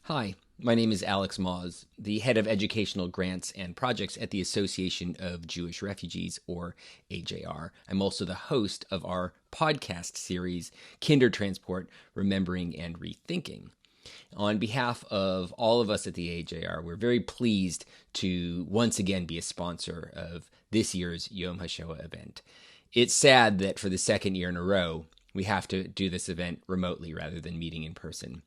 Hi, my name is Alex Moz, the head of educational grants and projects at the Association of Jewish Refugees, or AJR. I'm also the host of our podcast series, Kindertransport, Remembering and Rethinking. On behalf of all of us at the AJR, we're very pleased to once again be a sponsor of this year's Yom HaShoah event. It's sad that for the second year in a row, we have to do this event remotely rather than meeting in person.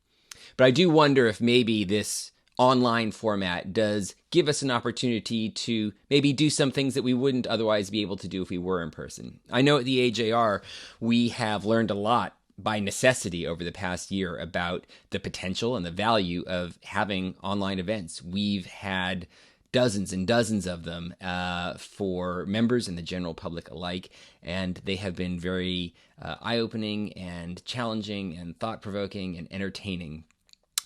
But I do wonder if maybe this online format does give us an opportunity to maybe do some things that we wouldn't otherwise be able to do if we were in person. I know at the AJR, we have learned a lot by necessity over the past year about the potential and the value of having online events. We've had dozens and dozens of them for members and the general public alike, and they have been very eye-opening and challenging and thought-provoking and entertaining.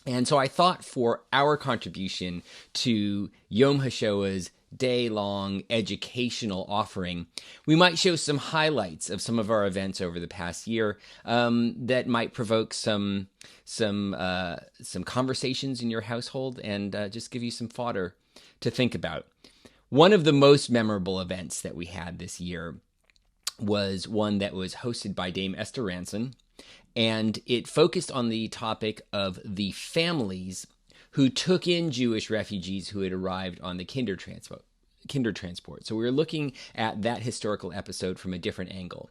And so I thought for our contribution to Yom HaShoah's day-long educational offering, we might show some highlights of some of our events over the past year that might provoke some conversations in your household and just give you some fodder to think about. One of the most memorable events that we had this year was one that was hosted by Dame Esther Rantzen, and it focused on the topic of the families who took in Jewish refugees who had arrived on the Kindertransport. So we were looking at that historical episode from a different angle.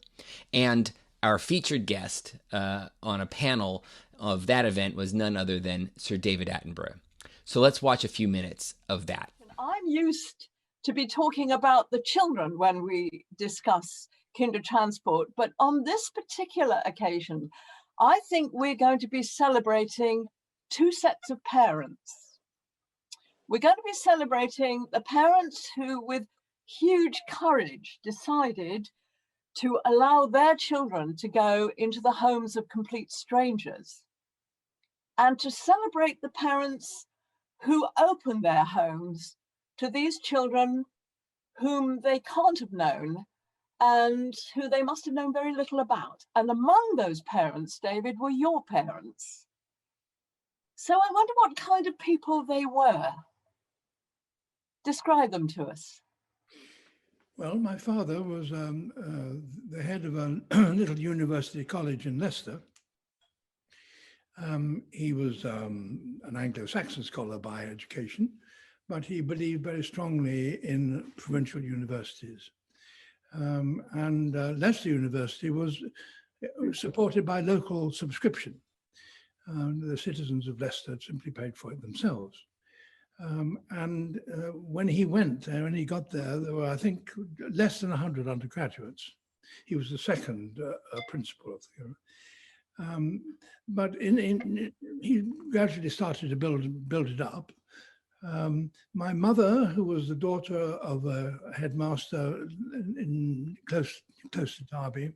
And our featured guest on a panel of that event was none other than Sir David Attenborough. So let's watch a few minutes of that. I'm used to be talking about the children when we discuss Kindertransport, but on this particular occasion, I think we're going to be celebrating two sets of parents. We're going to be celebrating the parents who, with huge courage, decided to allow their children to go into the homes of complete strangers, and to celebrate the parents who opened their homes to these children whom they can't have known and who they must have known very little about. And among those parents, David, were your parents. So I wonder what kind of people they were. Describe them to us. Well, my father was the head of a little university college in Leicester. He was an Anglo-Saxon scholar by education, but he believed very strongly in provincial universities. And Leicester University was supported by local subscription. The citizens of Leicester simply paid for it themselves. And when he went there, when he got there, there were, I think, less than 100 undergraduates. He was the second principal of the but he gradually started to build it up. My mother, who was the daughter of a headmaster close to Derby,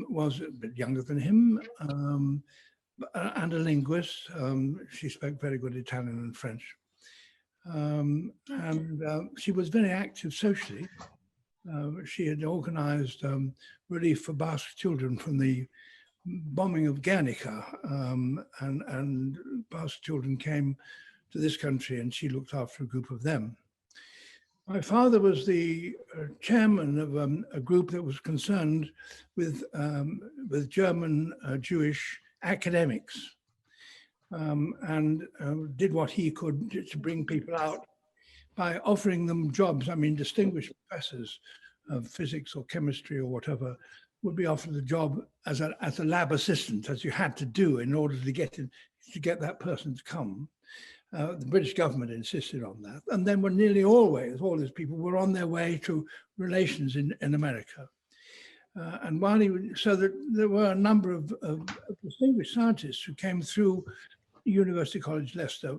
was a bit younger than him, and a linguist. She spoke very good Italian and French. And she was very active socially. She had organized relief for Basque children from the bombing of Guernica, and Basque children came to this country, and she looked after a group of them. My father was the chairman of a group that was concerned with German Jewish academics, and did what he could to bring people out by offering them jobs. I mean, distinguished professors of physics or chemistry or whatever would be offered a job as a lab assistant, as you had to do in order to get that person to come. The British government insisted on that. And then when nearly always, all these people were on their way to relations in America. And so that there were a number of distinguished scientists who came through University College Leicester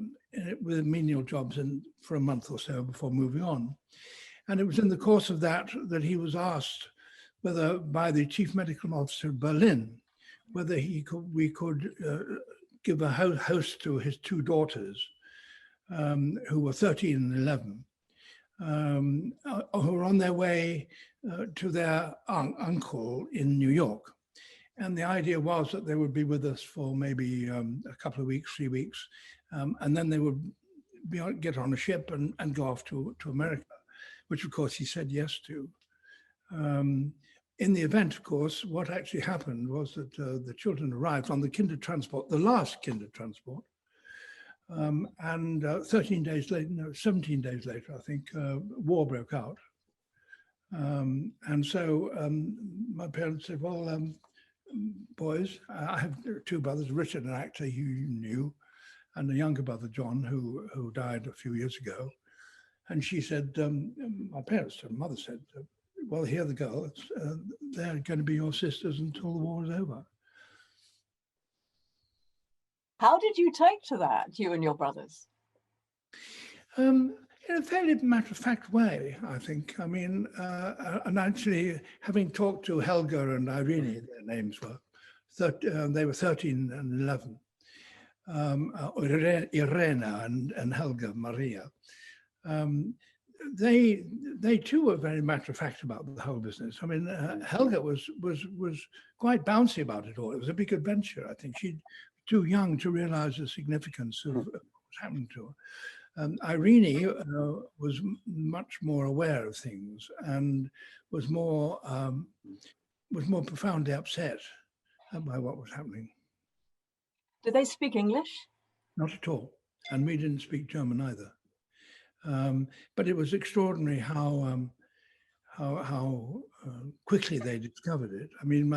with menial jobs for a month or so before moving on. And it was in the course of that he was asked whether, by the chief medical officer of Berlin, whether we could give a host to his two daughters, who were 13 and 11, who were on their way to their uncle in New York. And the idea was that they would be with us for maybe a couple of weeks, 3 weeks, And then they would get on a ship and go off to America, which of course he said yes to. In the event, of course, what actually happened was that the children arrived on the Kindertransport, the last Kindertransport, and 17 days later, I think, war broke out. And so my parents said, well, boys, I have two brothers, Richard, an actor you knew, and a younger brother, John, who died a few years ago. And she said, my parents, her mother said, well, here the girls, they're going to be your sisters until the war is over. How did you take to that, you and your brothers? In a fairly matter-of-fact way, I think. I mean, and actually, having talked to Helga and Irene, their names were, they were 13 and 11, Irena and Helga Maria. They too were very matter-of-fact about the whole business. I mean, Helga was quite bouncy about it all. It was a big adventure. I think she's too young to realize the significance of what was happening to her. Irene was much more aware of things and was more profoundly upset by what was happening. Did they speak English? Not at all, and we didn't speak German either. But it was extraordinary how quickly they discovered it. I mean,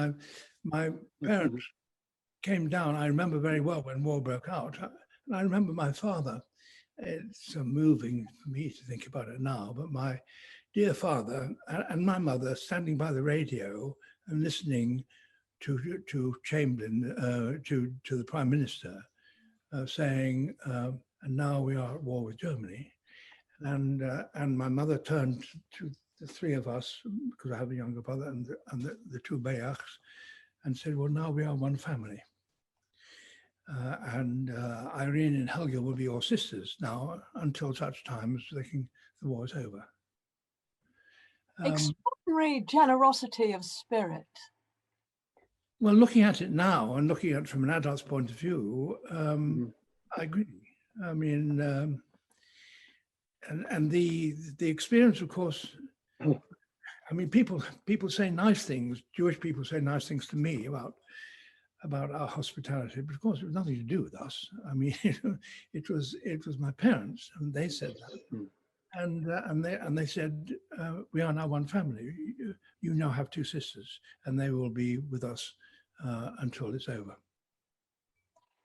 my parents came down. I remember very well when war broke out, and I remember my father. It's moving for me to think about it now, but my dear father and my mother standing by the radio and listening to Chamberlain, to the Prime Minister, saying, "And now we are at war with Germany." And my mother turned to the three of us, because I have a younger brother, and the two Bayachs, and said, "Well, now we are one family. And Irene and Helga will be your sisters now until such time as the war is over." Extraordinary generosity of spirit. Well, looking at it now and looking at it from an adult's point of view, I agree. I mean, and the experience, of course, I mean, people say nice things. Jewish people say nice things to me about our hospitality, but of course it was nothing to do with us. I mean, it was my parents, and they said that, and they said, "We are now one family. You now have two sisters, and they will be with us until it's over."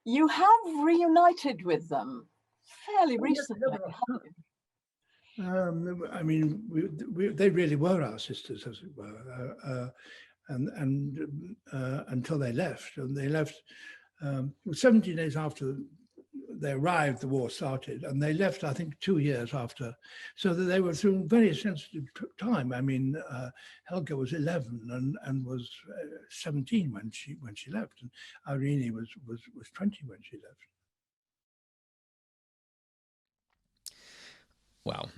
You have reunited with them fairly recently. I mean, they really were our sisters, as it were, and until they left. And they left 17 days after they arrived, the war started, and they left, I think, 2 years after, so that they were through very sensitive time. I mean, Helga was 11 and was 17 when she left, and Irene was 20 when she left. Wow.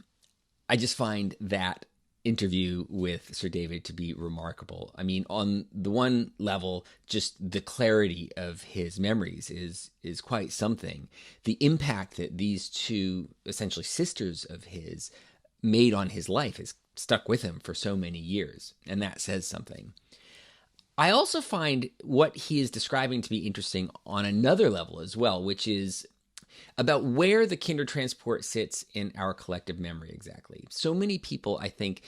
I just find that interview with Sir David to be remarkable. I mean, on the one level, just the clarity of his memories is quite something. The impact that these two essentially sisters of his made on his life has stuck with him for so many years, and that says something. I also find what he is describing to be interesting on another level as well, which is about where the Kindertransport sits in our collective memory exactly. So many people, I think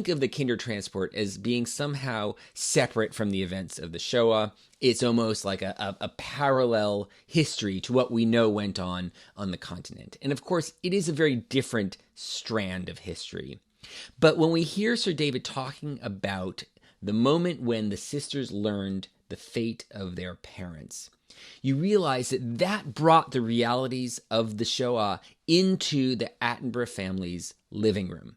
of the Kindertransport as being somehow separate from the events of the Shoah. It's almost like a parallel history to what we know went on the continent. And of course, it is a very different strand of history. But when we hear Sir David talking about the moment when the sisters learned the fate of their parents, you realize that brought the realities of the Shoah into the Attenborough family's living room.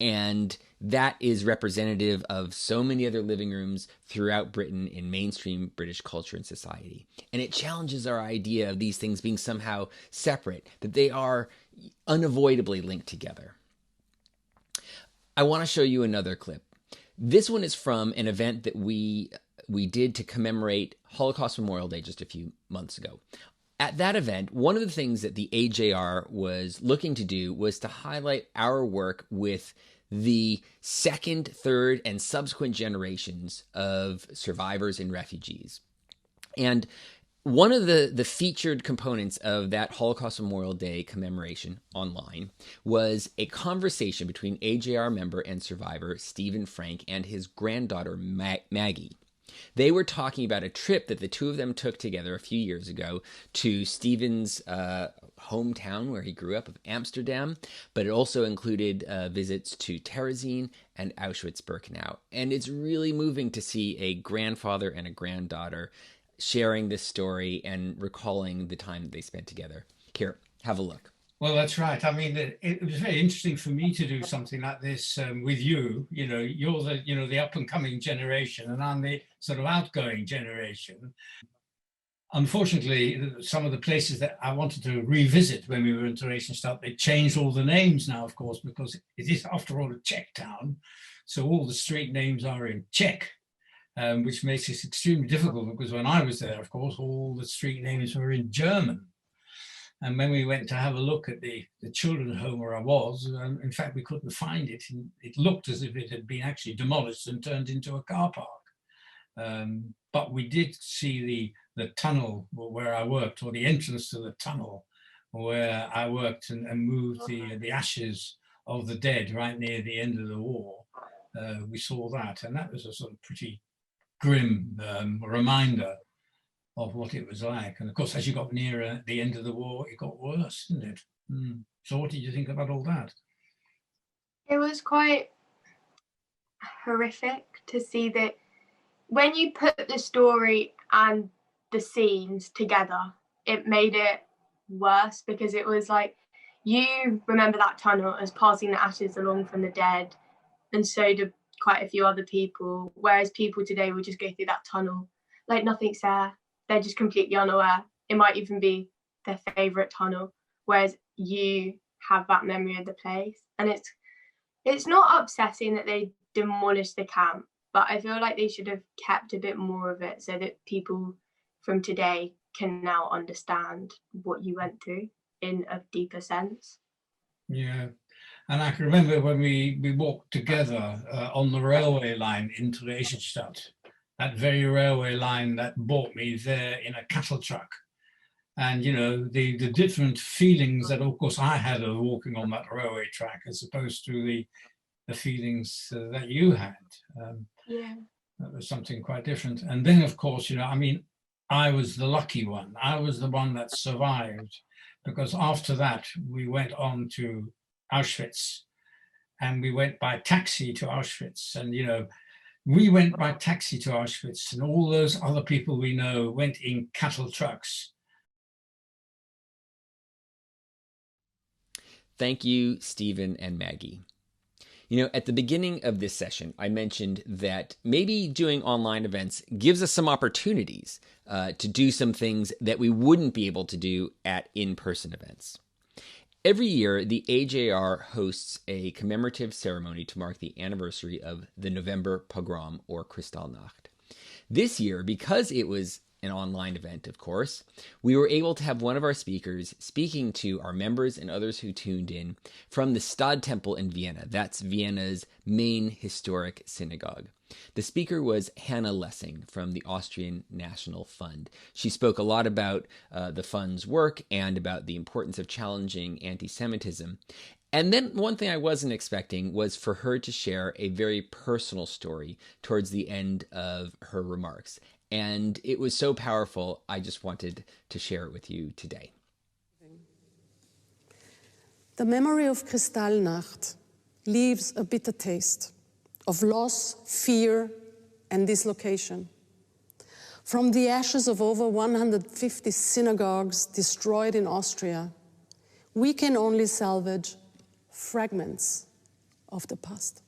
And that is representative of so many other living rooms throughout Britain in mainstream British culture and society. And it challenges our idea of these things being somehow separate, that they are unavoidably linked together. I want to show you another clip. This one is from an event that we did to commemorate Holocaust Memorial Day just a few months ago. At that event, one of the things that the AJR was looking to do was to highlight our work with the second, third, and subsequent generations of survivors and refugees. And one of the featured components of that Holocaust Memorial Day commemoration online was a conversation between AJR member and survivor Stephen Frank and his granddaughter Maggie. They were talking about a trip that the two of them took together a few years ago to Stephen's hometown where he grew up of Amsterdam, but it also included visits to Terezin and Auschwitz-Birkenau. And it's really moving to see a grandfather and a granddaughter sharing this story and recalling the time that they spent together. Here, have a look. Well, that's right. I mean, it was very interesting for me to do something like this with you. You know, you're the up and coming generation, and I'm the sort of outgoing generation. Unfortunately, some of the places that I wanted to revisit when we were in Theresienstadt, they changed all the names now, of course, because it is, after all, a Czech town. So all the street names are in Czech, which makes it extremely difficult, because when I was there, of course, all the street names were in German. And when we went to have a look at the children's home where I was, in fact, we couldn't find it. It looked as if it had been actually demolished and turned into a car park. But we did see the tunnel where I worked, or the entrance to the tunnel where I worked, and moved the ashes of the dead right near the end of the war. We saw that, and that was a sort of pretty grim reminder of what it was like. And of course, as you got nearer the end of the war, it got worse, didn't it? So what did you think about all that? It was quite horrific to see that when you put the story and the scenes together, it made it worse, because it was like, you remember that tunnel as passing the ashes along from the dead, and so did quite a few other people, whereas people today would just go through that tunnel like nothing's there. They're just completely unaware. It might even be their favourite tunnel, whereas you have that memory of the place. And it's not upsetting that they demolished the camp, but I feel like they should have kept a bit more of it so that people from today can now understand what you went through in a deeper sense. Yeah, and I can remember when we walked together on the railway line into Theresienstadt, that very railway line that brought me there in a cattle truck. And, you know, the different feelings that, of course, I had of walking on that railway track as opposed to the feelings that you had. Yeah. That was something quite different. And then, of course, you know, I mean, I was the lucky one. I was the one that survived, because after that, we went on to Auschwitz, and we went by taxi to Auschwitz. And, you know, we went by taxi to Auschwitz, and all those other people we know went in cattle trucks. Thank you, Stephen and Maggie. You know, at the beginning of this session, I mentioned that maybe doing online events gives us some opportunities to do some things that we wouldn't be able to do at in-person events. Every year, the AJR hosts a commemorative ceremony to mark the anniversary of the November pogrom, or Kristallnacht. This year, because it was an online event, of course, we were able to have one of our speakers speaking to our members and others who tuned in from the Stad Temple in Vienna. That's Vienna's main historic synagogue. The speaker was Hannah Lessing from the Austrian National Fund. She spoke a lot about the fund's work and about the importance of challenging anti-Semitism. And then one thing I wasn't expecting was for her to share a very personal story towards the end of her remarks. And it was so powerful, I just wanted to share it with you today. The memory of Kristallnacht leaves a bitter taste of loss, fear, and dislocation. From the ashes of over 150 synagogues destroyed in Austria, we can only salvage fragments of the past.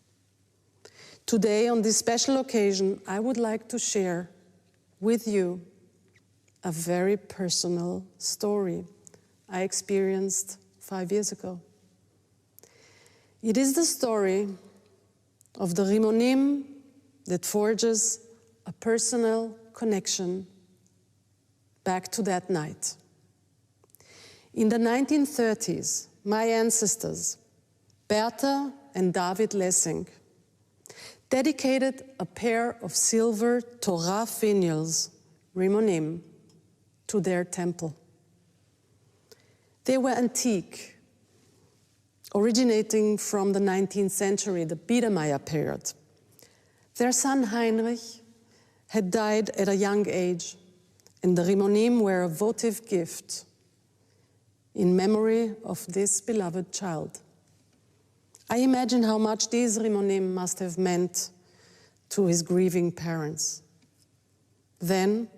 Today, on this special occasion, I would like to share with you a very personal story I experienced 5 years ago. It is the story of the Rimonim that forges a personal connection back to that night In the 1930s, my ancestors, Bertha and David Lessing, dedicated a pair of silver Torah finials, Rimonim, to their temple. They were antique, originating from the 19th century, the Biedermeier period. Their son Heinrich had died at a young age, and the Rimonim were a votive gift in memory of this beloved child. I imagine how much these Rimonim must have meant to his grieving parents. Then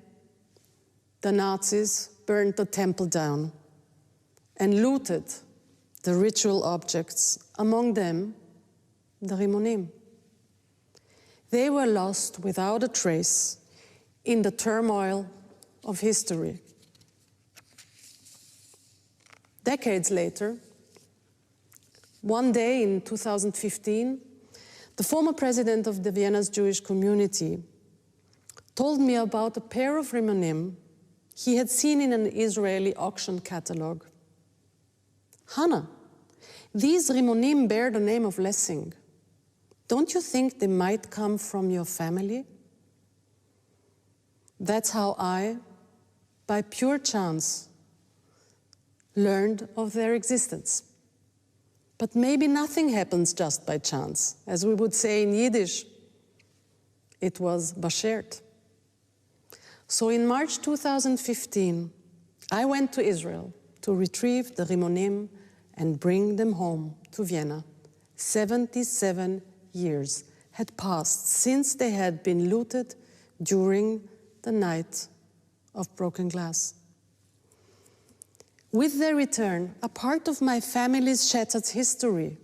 the Nazis burned the temple down and looted the ritual objects, among them the Rimonim. They were lost without a trace in the turmoil of history. Decades later, one day in 2015, the former president of the Vienna's Jewish community told me about a pair of Rimonim he had seen in an Israeli auction catalog. Hannah, these Rimonim bear the name of Lessing. Don't you think they might come from your family? That's how I, by pure chance, learned of their existence. But maybe nothing happens just by chance. As we would say in Yiddish, it was bashert. So in March 2015, I went to Israel to retrieve the Rimonim and bring them home to Vienna. 77 years had passed since they had been looted during the night of broken glass. With their return, a part of my family's shattered history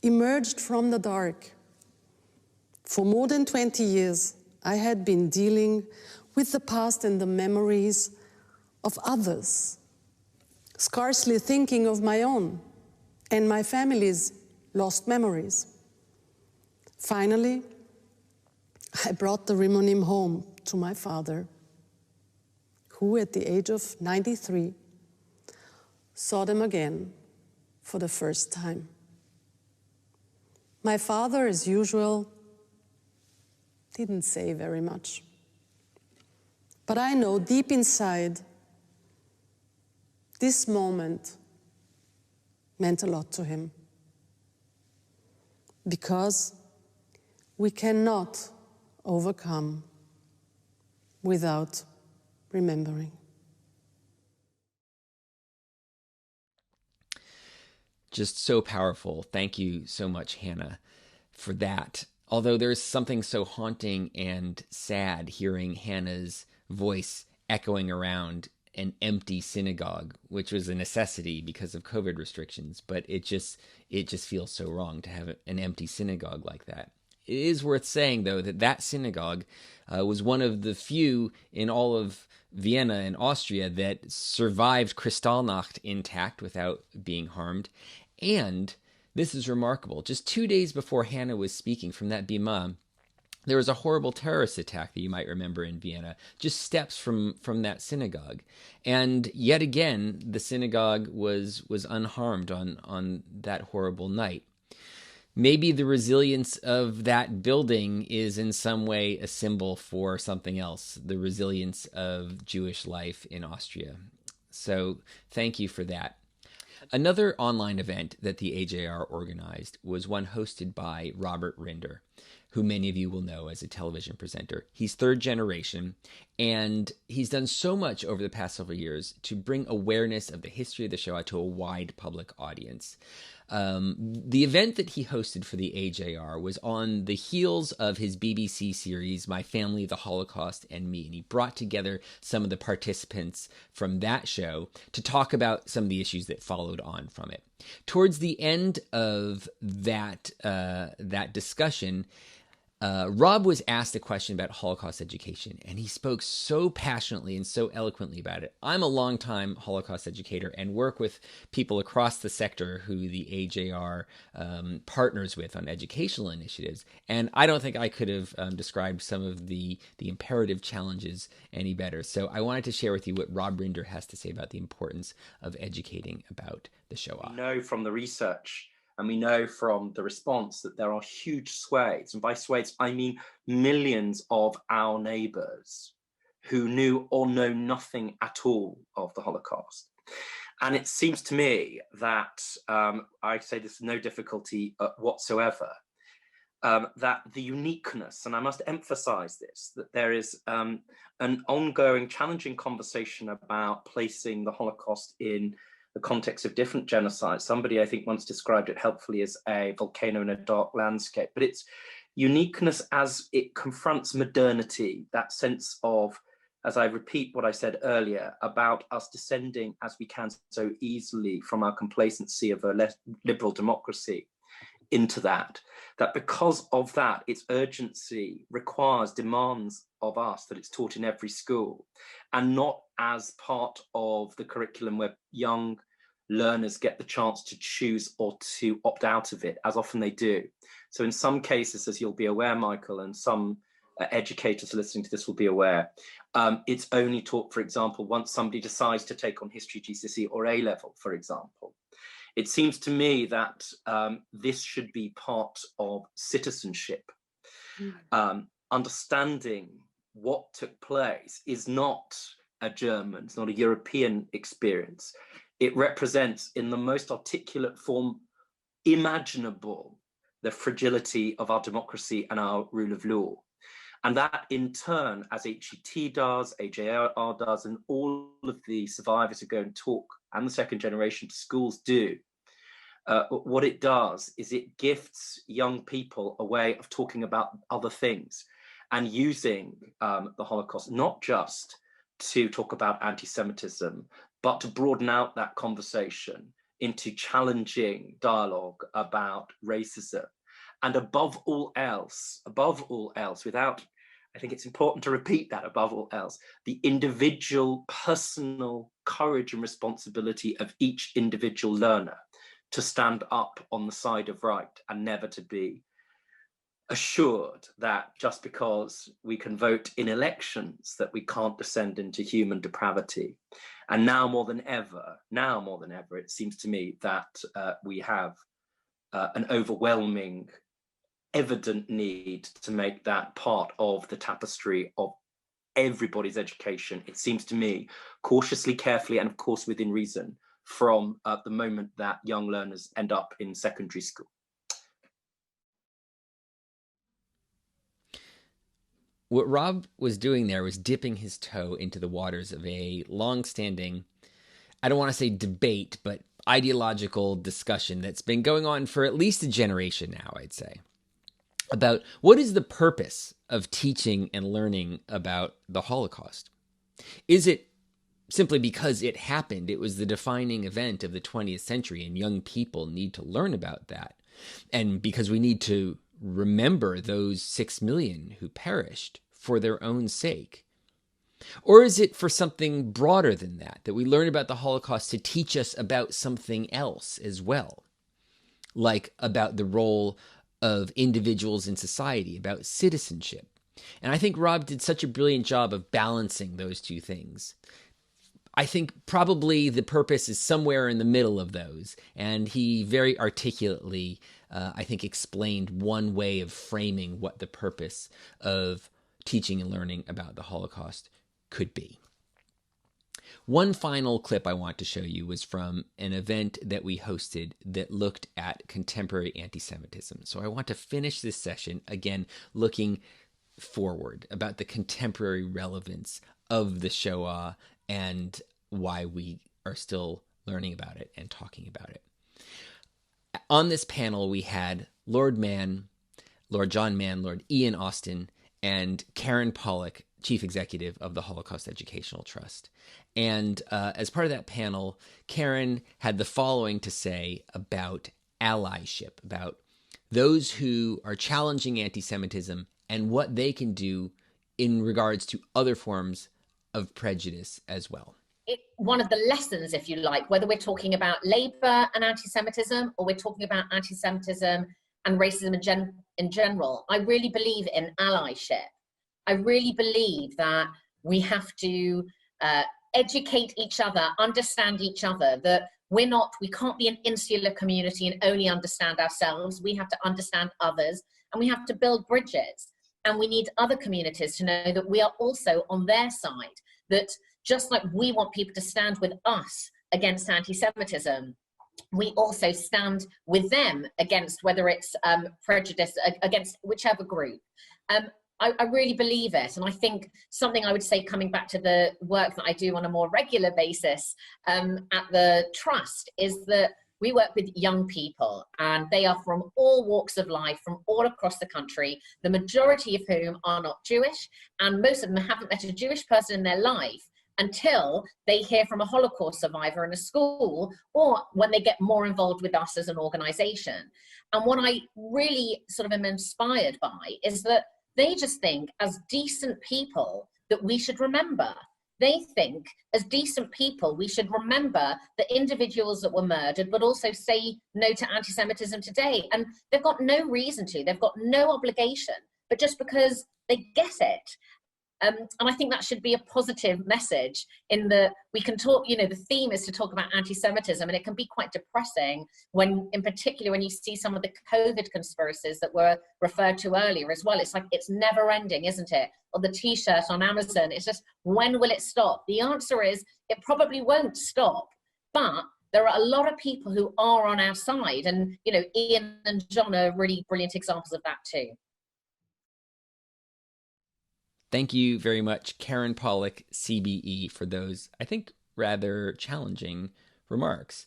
emerged from the dark. For more than 20 years, I had been dealing with the past and the memories of others, scarcely thinking of my own and my family's lost memories. Finally, I brought the Rimonim home to my father, who at the age of 93 saw them again for the first time. My father, as usual, didn't say very much. But I know deep inside, this moment meant a lot to him. Because we cannot overcome without remembering. Just so powerful. Thank you so much, Hannah, for that. Although there's something so haunting and sad hearing Hannah's voice echoing around an empty synagogue, which was a necessity because of COVID restrictions, but it just feels so wrong to have an empty synagogue like that. It is worth saying, though, that synagogue was one of the few in all of Vienna and Austria that survived Kristallnacht intact without being harmed. And this is remarkable. Just 2 days before Hannah was speaking from that bima, there was a horrible terrorist attack that you might remember in Vienna, just steps from that synagogue. And yet again, the synagogue was unharmed on that horrible night. Maybe the resilience of that building is in some way a symbol for something else, the resilience of Jewish life in Austria. So thank you for that. Another online event that the AJR organized was one hosted by Robert Rinder, who many of you will know as a television presenter. He's third generation, and he's done so much over the past several years to bring awareness of the history of the Shoah to a wide public audience. The event that he hosted for the AJR was on the heels of his BBC series, My Family, the Holocaust, and Me. And he brought together some of the participants from that show to talk about some of the issues that followed on from it. Towards the end of that discussion, Rob was asked a question about Holocaust education, and he spoke so passionately and so eloquently about it. I'm a longtime Holocaust educator and work with people across the sector who the AJR partners with on educational initiatives, and I don't think I could have described some of the imperative challenges any better. So I wanted to share with you what Rob Rinder has to say about the importance of educating about the Shoah. We know from the research and we know from the response that there are huge swathes, and by swathes I mean millions of our neighbours who knew or know nothing at all of the Holocaust. And it seems to me that, I say this with no difficulty whatsoever, that the uniqueness, and I must emphasize this, that there is an ongoing challenging conversation about placing the Holocaust in the context of different genocides. Somebody, I think, once described it helpfully as a volcano in a dark landscape, but it's uniqueness as it confronts modernity, that sense of, as I repeat what I said earlier, about us descending as we can so easily from our complacency of a less liberal democracy into that because of that, its urgency demands of us that it's taught in every school, and not as part of the curriculum where young learners get the chance to choose or to opt out of it, as often they do. So in some cases, as you'll be aware, Michael, and some educators listening to this will be aware, it's only taught, for example, once somebody decides to take on history GCSE or A level, for example. It seems to me that this should be part of citizenship. Understanding what took place is not a German, it's not a European experience. It represents, in the most articulate form imaginable, the fragility of our democracy and our rule of law. And that in turn, as HET does, AJR does, and all of the survivors who go and talk, and the second generation to schools do, what it does is it gifts young people a way of talking about other things and using the Holocaust, not just to talk about anti-Semitism, but to broaden out that conversation into challenging dialogue about racism. And above all else, without, I think it's important to repeat that, above all else, the individual personal courage and responsibility of each individual learner to stand up on the side of right and never to be assured that just because we can vote in elections that we can't descend into human depravity. And now more than ever, it seems to me that we have an overwhelming, evident need to make that part of the tapestry of everybody's education. It seems to me, cautiously, carefully, and of course within reason, from the moment that young learners end up in secondary school. What Rob was doing there was dipping his toe into the waters of a long-standing, I don't want to say debate, but ideological discussion that's been going on for at least a generation now, I'd say, about what is the purpose of teaching and learning about the Holocaust. Is it simply because it happened? It was the defining event of the 20th century, and young people need to learn about that. And because we need to remember those 6 million who perished for their own sake? Or is it for something broader than that, that we learn about the Holocaust to teach us about something else as well, like about the role of individuals in society, about citizenship? And I think Rob did such a brilliant job of balancing those two things. I think probably the purpose is somewhere in the middle of those, and he very articulately, I think, explained one way of framing what the purpose of teaching and learning about the Holocaust could be. One final clip I want to show you was from an event that we hosted that looked at contemporary anti-Semitism. So I want to finish this session, again, looking forward about the contemporary relevance of the Shoah and why we are still learning about it and talking about it. On this panel, we had Lord Mann, Lord John Mann, Lord Ian Austin, and Karen Pollack, Chief Executive of the Holocaust Educational Trust. And as part of that panel, Karen had the following to say about allyship, about those who are challenging anti-Semitism and what they can do in regards to other forms of prejudice as well. One of the lessons, if you like, whether we're talking about Labour and anti-Semitism or we're talking about anti-Semitism and racism in general, I really believe in allyship. I really believe that we have to educate each other, understand each other, that we can't be an insular community and only understand ourselves. We have to understand others, and we have to build bridges. And we need other communities to know that we are also on their side, that just like we want people to stand with us against anti-Semitism, we also stand with them against whether it's prejudice against whichever group. I really believe it. And I think something I would say, coming back to the work that I do on a more regular basis at the Trust, is that we work with young people, and they are from all walks of life, from all across the country, the majority of whom are not Jewish, and most of them haven't met a Jewish person in their life until they hear from a Holocaust survivor in a school, or when they get more involved with us as an organization. And what I really sort of am inspired by is that they just think, as decent people, that we should remember. They think, as decent people, we should remember the individuals that were murdered, but also say no to anti-Semitism today. And they've got no reason to, they've got no obligation, but just because they get it. And I think that should be a positive message, in that we can talk, the theme is to talk about anti-Semitism, and it can be quite depressing when, in particular, when you see some of the COVID conspiracies that were referred to earlier as well. It's like, it's never ending, isn't it? Or the t-shirt on Amazon, it's just, when will it stop? The answer is, it probably won't stop, but there are a lot of people who are on our side. And, Ian and John are really brilliant examples of that too. Thank you very much, Karen Pollock, CBE, for those, I think, rather challenging remarks.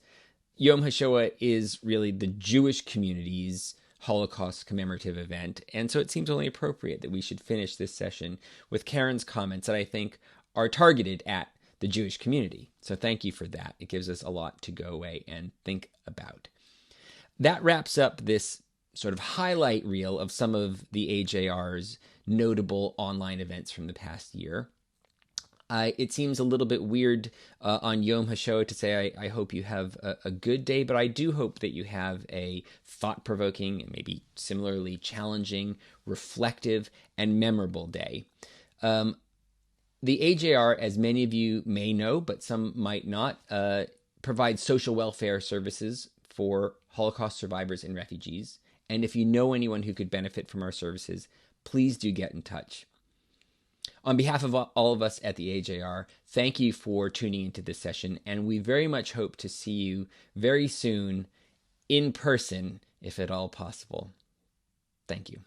Yom HaShoah is really the Jewish community's Holocaust commemorative event, and so it seems only appropriate that we should finish this session with Karen's comments that I think are targeted at the Jewish community. So thank you for that. It gives us a lot to go away and think about. That wraps up this sort of highlight reel of some of the AJR's notable online events from the past year. It seems a little bit weird on Yom HaShoah to say I hope you have a good day, but I do hope that you have a thought-provoking and maybe similarly challenging, reflective, and memorable day. The AJR, as many of you may know, but some might not, provides social welfare services for Holocaust survivors and refugees. And if you know anyone who could benefit from our services, please do get in touch. On behalf of all of us at the AJR, thank you for tuning into this session, and we very much hope to see you very soon in person, if at all possible. Thank you.